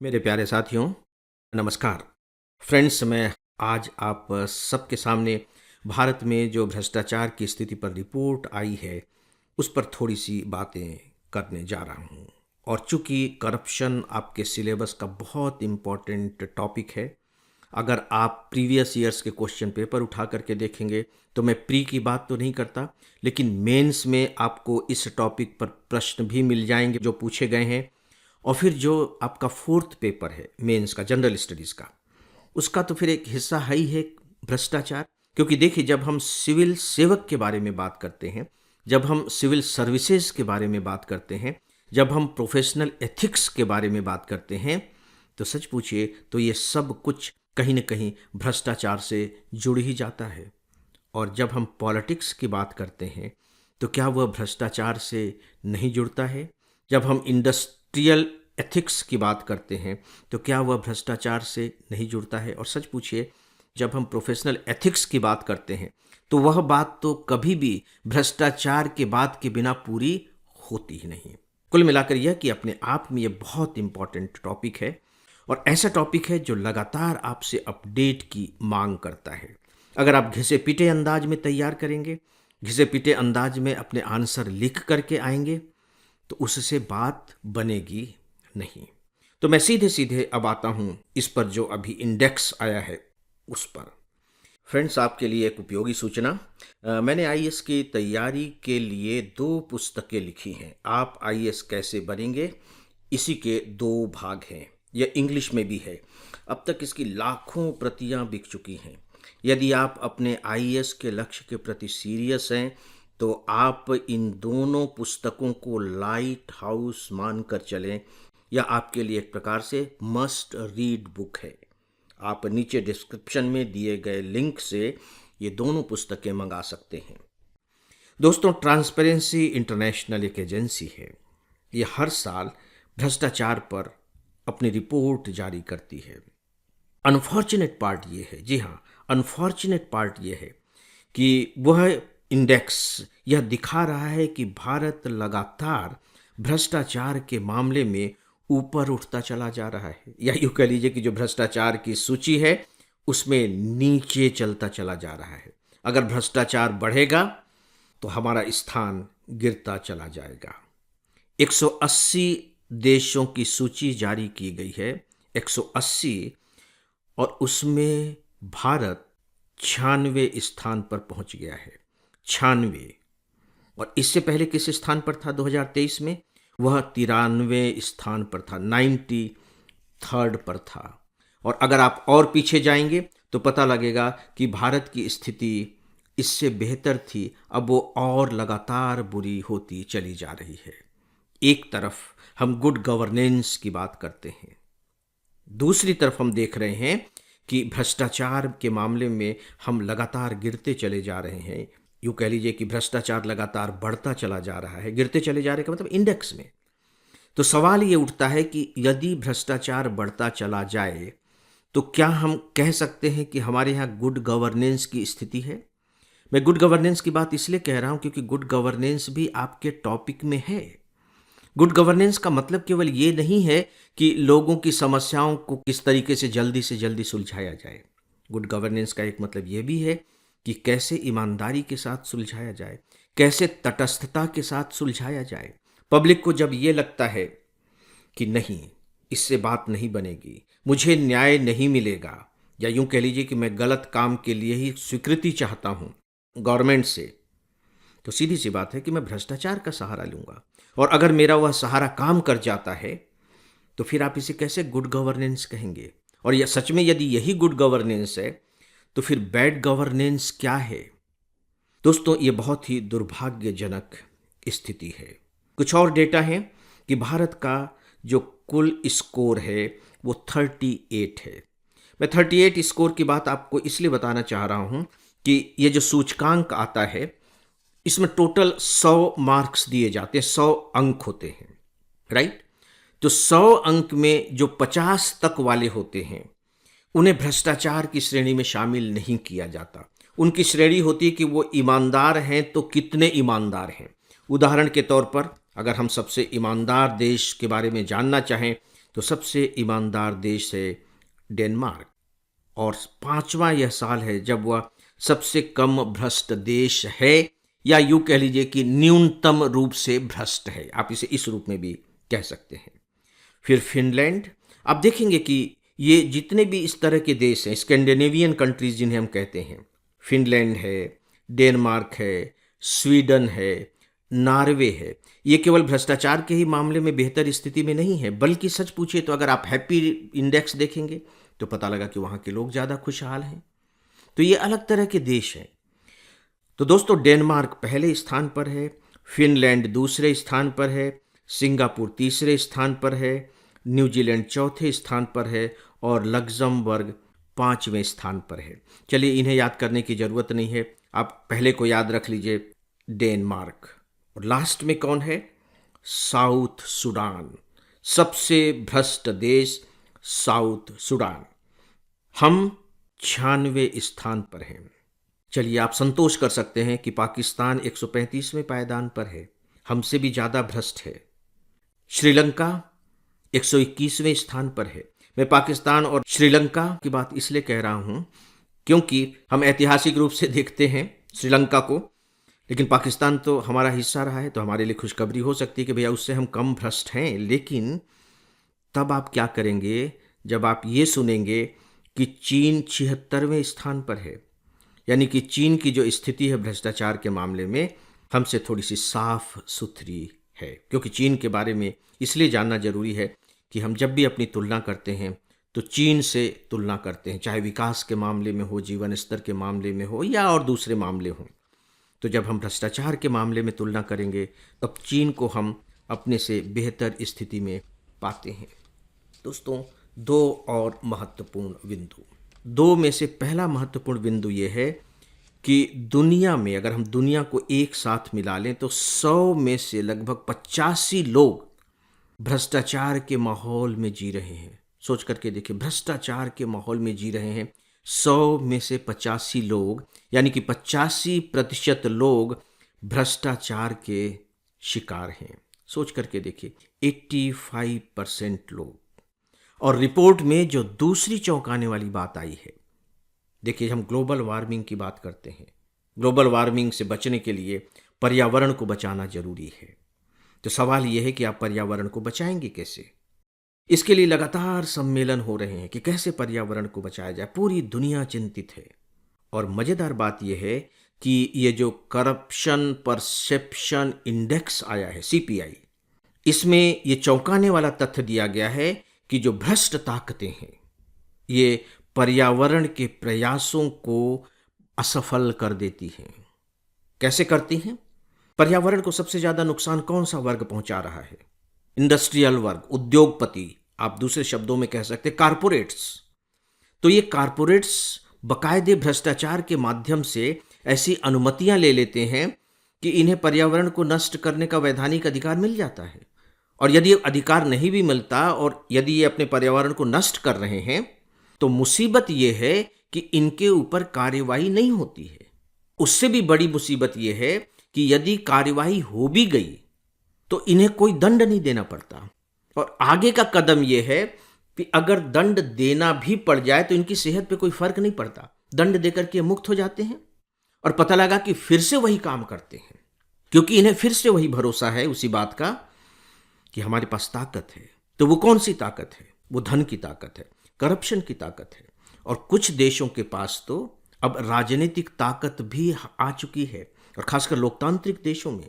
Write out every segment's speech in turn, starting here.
मेरे प्यारे साथियों, नमस्कार। फ्रेंड्स, मैं आज आप सबके सामने भारत में जो भ्रष्टाचार की स्थिति पर रिपोर्ट आई है, उस पर थोड़ी-सी बातें करने जा रहा हूँ। और चूँकि करप्शन आपके सिलेबस का बहुत इम्पोर्टेंट टॉपिक है, अगर आप प्रीवियस ईयर्स के क्वेश्चन पेपर उठा करके देखेंगे, तो मैं प्री की बात तो नहीं करता, लेकिन मेंस में आपको इस टॉपिक पर प्रश्न भी मिल जाएँगे जो पूछे गए हैं। और फिर जो आपका फोर्थ पेपर है मेंस का, जनरल स्टडीज़ का, उसका तो फिर एक हिस्सा है ही है भ्रष्टाचार। क्योंकि देखिए, जब हम सिविल सेवक के बारे में बात करते हैं, जब हम सिविल सर्विसेज के बारे में बात करते हैं, जब हम प्रोफेशनल एथिक्स के बारे में बात करते हैं, तो सच पूछिए तो ये सब कुछ कहीं न कहीं भ्रष्टाचार से जुड़ ही जाता है। और जब हम पॉलिटिक्स की बात करते हैं, तो क्या वह भ्रष्टाचार से नहीं जुड़ता है? जब हम इंडस्ट्रियल एथिक्स की बात करते हैं, तो क्या वह भ्रष्टाचार से नहीं जुड़ता है? और सच पूछिए, जब हम प्रोफेशनल एथिक्स की बात करते हैं, तो वह बात तो कभी भी भ्रष्टाचार के बात के बिना पूरी होती ही नहीं। कुल मिलाकर यह कि अपने आप में यह बहुत इंपॉर्टेंट टॉपिक है, और ऐसा टॉपिक है जो लगातार आपसे अपडेट की मांग करता है। अगर आप घिसे पिटे अंदाज में तैयार करेंगे, घिसे पिटे अंदाज में अपने आंसर लिख करके आएंगे, तो उससे बात बनेगी नहीं। तो मैं सीधे सीधे अब आता हूं इस पर जो अभी इंडेक्स आया है उस पर। फ्रेंड्स, आपके लिए एक उपयोगी सूचना। मैंने आईएएस की तैयारी के लिए 2 पुस्तकें लिखी हैं। आप आईएएस कैसे बनेंगे, इसी के 2 भाग हैं। यह इंग्लिश में भी है। अब तक इसकी लाखों प्रतियां बिक चुकी हैं। यदि आप अपने आईएएस के लक्ष्य के प्रति सीरियस हैं, तो आप इन दोनों पुस्तकों को लाइट हाउस मानकर चलें। यह आपके लिए एक प्रकार से मस्ट रीड बुक है। आप नीचे डिस्क्रिप्शन में दिए गए लिंक से ये दोनों पुस्तकें मंगा सकते हैं। दोस्तों, ट्रांसपेरेंसी इंटरनेशनल एक एजेंसी है। ये हर साल भ्रष्टाचार पर अपनी रिपोर्ट जारी करती है। अनफॉर्चुनेट पार्ट ये है, जी हाँ, अनफॉर्चुनेट पार्ट ये है कि वह इंडेक्स यह दिखा रहा है कि भारत लगातार भ्रष्टाचार के मामले में ऊपर उठता चला जा रहा है, या यूँ कह लीजिए कि जो भ्रष्टाचार की सूची है उसमें नीचे चलता चला जा रहा है। अगर भ्रष्टाचार बढ़ेगा तो हमारा स्थान गिरता चला जाएगा। 180 देशों की सूची जारी की गई है, 180, और उसमें भारत 96 स्थान पर पहुंच गया है। 96। और इससे पहले किस स्थान पर था 2023 में? वह 93 स्थान पर था, 93rd पर था। और अगर आप और पीछे जाएंगे तो पता लगेगा कि भारत की स्थिति इससे बेहतर थी, अब वो और लगातार बुरी होती चली जा रही है। एक तरफ हम गुड गवर्नेंस की बात करते हैं, दूसरी तरफ हम देख रहे हैं कि भ्रष्टाचार के मामले में हम लगातार गिरते चले जा रहे हैं। यूँ कह लीजिए कि भ्रष्टाचार लगातार बढ़ता चला जा रहा है। गिरते चले जा रहे का मतलब इंडेक्स में। तो सवाल ये उठता है कि यदि भ्रष्टाचार बढ़ता चला जाए, तो क्या हम कह सकते हैं कि हमारे यहाँ गुड गवर्नेंस की स्थिति है? मैं गुड गवर्नेंस की बात इसलिए कह रहा हूँ क्योंकि गुड गवर्नेंस भी आपके टॉपिक में है। गुड गवर्नेंस का मतलब केवल ये नहीं है कि लोगों की समस्याओं को किस तरीके से जल्दी सुलझाया जाए। गुड गवर्नेंस का एक मतलब ये भी है कि कैसे ईमानदारी के साथ सुलझाया जाए, कैसे तटस्थता के साथ सुलझाया जाए। पब्लिक को जब ये लगता है कि नहीं, इससे बात नहीं बनेगी, मुझे न्याय नहीं मिलेगा, या यूं कह लीजिए कि मैं गलत काम के लिए ही स्वीकृति चाहता हूं गवर्नमेंट से, तो सीधी सी बात है कि मैं भ्रष्टाचार का सहारा लूंगा। और अगर मेरा वह सहारा काम कर जाता है, तो फिर आप इसे कैसे गुड गवर्नेंस कहेंगे? और यह सच में यदि यही गुड गवर्नेंस है, तो फिर बैड गवर्नेंस क्या है? दोस्तों, ये बहुत ही दुर्भाग्यजनक स्थिति है। कुछ और डेटा है कि भारत का जो कुल स्कोर है वो 38 है। मैं 38 स्कोर की बात आपको इसलिए बताना चाह रहा हूं कि ये जो सूचकांक आता है, इसमें टोटल 100 मार्क्स दिए जाते हैं, 100 अंक होते हैं, राइट? तो 100 अंक में जो 50 तक वाले होते हैं, उन्हें भ्रष्टाचार की श्रेणी में शामिल नहीं किया जाता। उनकी श्रेणी होती है कि वो ईमानदार हैं तो कितने ईमानदार हैं। उदाहरण के तौर पर, अगर हम सबसे ईमानदार देश के बारे में जानना चाहें, तो सबसे ईमानदार देश है डेनमार्क, और पांचवा यह साल है जब वह सबसे कम भ्रष्ट देश है, या यूं कह लीजिए कि न्यूनतम रूप से भ्रष्ट है, आप इसे इस रूप में भी कह सकते हैं। फिर फिनलैंड। आप देखेंगे कि ये जितने भी इस तरह के देश हैं, स्कैंडिनेवियन कंट्रीज जिन्हें हम कहते हैं, फिनलैंड है, डेनमार्क है, स्वीडन है, नॉर्वे है, ये केवल भ्रष्टाचार के ही मामले में बेहतर स्थिति में नहीं है, बल्कि सच पूछिए तो अगर आप हैप्पी इंडेक्स देखेंगे तो पता लगा कि वहाँ के लोग ज़्यादा खुशहाल हैं। तो ये अलग तरह के देश हैं। तो दोस्तों, डेनमार्क पहले स्थान पर है, फिनलैंड दूसरे स्थान पर है, सिंगापुर तीसरे स्थान पर है, न्यूजीलैंड चौथे स्थान पर है, और लग्जमबर्ग पांचवें स्थान पर है। चलिए, इन्हें याद करने की ज़रूरत नहीं है, आप पहले को याद रख लीजिए, डेनमार्क। और लास्ट में कौन है? साउथ सूडान, सबसे भ्रष्ट देश साउथ सूडान। हम 96वें स्थान पर हैं। चलिए, आप संतोष कर सकते हैं कि पाकिस्तान 135वें पायदान पर है, हमसे भी ज़्यादा भ्रष्ट है। श्रीलंका 121वें स्थान पर है। मैं पाकिस्तान और श्रीलंका की बात इसलिए कह रहा हूं क्योंकि हम ऐतिहासिक रूप से देखते हैं श्रीलंका को, लेकिन पाकिस्तान तो हमारा हिस्सा रहा है, तो हमारे लिए खुशखबरी हो सकती है कि भैया उससे हम कम भ्रष्ट हैं। लेकिन तब आप क्या करेंगे जब आप ये सुनेंगे कि चीन 76वें स्थान पर है, यानी कि चीन की जो स्थिति है भ्रष्टाचार के मामले में हमसे थोड़ी सी साफ सुथरी है। क्योंकि चीन के बारे में इसलिए जानना जरूरी है कि हम जब भी अपनी तुलना करते हैं तो चीन से तुलना करते हैं, चाहे विकास के मामले में हो, जीवन स्तर के मामले में हो, या और दूसरे मामले हों। तो जब हम भ्रष्टाचार के मामले में तुलना करेंगे तब चीन को हम अपने से बेहतर स्थिति में पाते हैं। दोस्तों, दो और महत्वपूर्ण बिंदु, दो में से पहला महत्वपूर्ण बिंदु यह है कि दुनिया में अगर हम दुनिया को एक साथ मिला लें तो 100 में से लगभग 85 लोग भ्रष्टाचार के माहौल में जी रहे हैं। सोच करके देखिए, भ्रष्टाचार के माहौल में जी रहे हैं 100 में से 85 लोग, यानी कि 85% लोग भ्रष्टाचार के शिकार हैं। सोच करके देखिए, 85% लोग। और रिपोर्ट में जो दूसरी चौंकाने वाली बात आई है, देखिए, हम ग्लोबल वार्मिंग की बात करते हैं। ग्लोबल वार्मिंग से बचने के लिए पर्यावरण को बचाना जरूरी है। तो सवाल यह है कि आप पर्यावरण को बचाएंगे कैसे? इसके लिए लगातार सम्मेलन हो रहे हैं कि कैसे पर्यावरण को बचाया जाए। पूरी दुनिया चिंतित है। और मजेदार बात यह है कि ये जो करप्शन परसेप्शन इंडेक्स आया है, CPI, इसमें ये चौंकाने वाला तथ्य दिया गया है कि जो भ्रष्ट ताकतें हैं ये पर्यावरण के प्रयासों को असफल कर देती हैं। कैसे करती हैं? पर्यावरण को सबसे ज्यादा नुकसान कौन सा वर्ग पहुंचा रहा है? इंडस्ट्रियल वर्ग, उद्योगपति, आप दूसरे शब्दों में कह सकते कारपोरेट्स। तो ये कारपोरेट्स बकायदे भ्रष्टाचार के माध्यम से ऐसी अनुमतियां ले लेते हैं कि इन्हें पर्यावरण को नष्ट करने का वैधानिक अधिकार मिल जाता है। और यदि अधिकार नहीं भी मिलता और यदि ये अपने पर्यावरण को नष्ट कर रहे हैं तो मुसीबत ये है कि इनके ऊपर कार्यवाही नहीं होती है। उससे भी बड़ी मुसीबत ये है कि यदि कार्यवाही हो भी गई तो इन्हें कोई दंड नहीं देना पड़ता। और आगे का कदम यह है कि अगर दंड देना भी पड़ जाए तो इनकी सेहत पे कोई फर्क नहीं पड़ता, दंड देकर के मुक्त हो जाते हैं और पता लगा कि फिर से वही काम करते हैं, क्योंकि इन्हें फिर से वही भरोसा है उसी बात का कि हमारे पास ताकत है। तो वो कौन सी ताकत है? वो धन की ताकत है, करप्शन की ताकत है। और कुछ देशों के पास तो अब राजनीतिक ताकत भी आ चुकी है, और खासकर लोकतांत्रिक देशों में,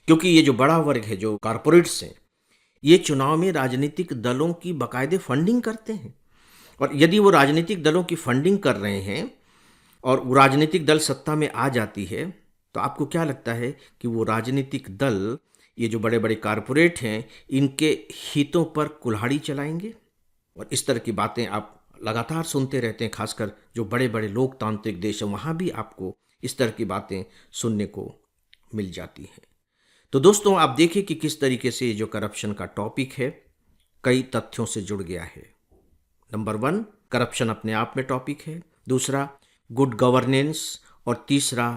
क्योंकि ये जो बड़ा वर्ग है, जो कारपोरेट्स हैं, ये चुनाव में राजनीतिक दलों की बाकायदे फंडिंग करते हैं। और यदि वो राजनीतिक दलों की फंडिंग कर रहे हैं और वो राजनीतिक दल सत्ता में आ जाती है, तो आपको क्या लगता है कि वो राजनीतिक दल, ये जो बड़े बड़े कारपोरेट हैं, इनके हितों पर कुल्हाड़ी चलाएंगे? और इस तरह की बातें आप लगातार सुनते रहते हैं, खासकर जो बड़े बड़े लोकतांत्रिक देश हैं वहाँ भी आपको इस तरह की बातें सुनने को मिल जाती हैं। तो दोस्तों, आप देखिए कि किस तरीके से ये जो करप्शन का टॉपिक है कई तथ्यों से जुड़ गया है। नंबर 1, करप्शन अपने आप में टॉपिक है। दूसरा, गुड गवर्नेंस। और तीसरा,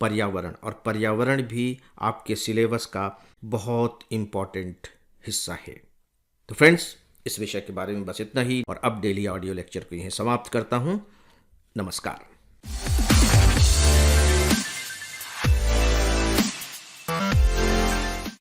पर्यावरण। और पर्यावरण भी आपके सिलेबस का बहुत इंपॉर्टेंट हिस्सा है। तो फ्रेंड्स, इस विषय के बारे में बस इतना ही, और अब डेली ऑडियो लेक्चर को यहीं समाप्त करता हूँ। नमस्कार।